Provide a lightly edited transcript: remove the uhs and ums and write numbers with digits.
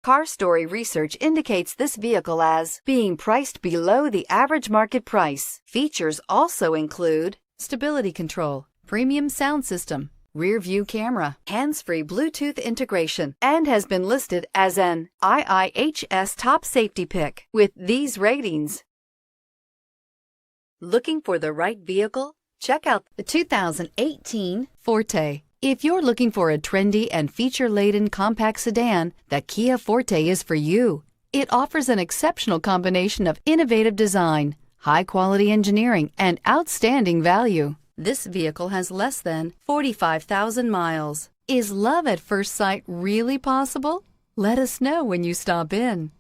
Car Story research indicates this vehicle as being priced below the average market price. Features also include stability control, premium sound system, rear view camera, hands-free Bluetooth integration, and has been listed as an IIHS top safety pick with these ratings. Looking for the right vehicle? Check out the 2018 Forte. If you're looking for a trendy and feature-laden compact sedan, the Kia Forte is for you. It offers an exceptional combination of innovative design, high-quality engineering, and outstanding value. This vehicle has less than 45,000 miles. Is love at first sight really possible? Let us know when you stop in.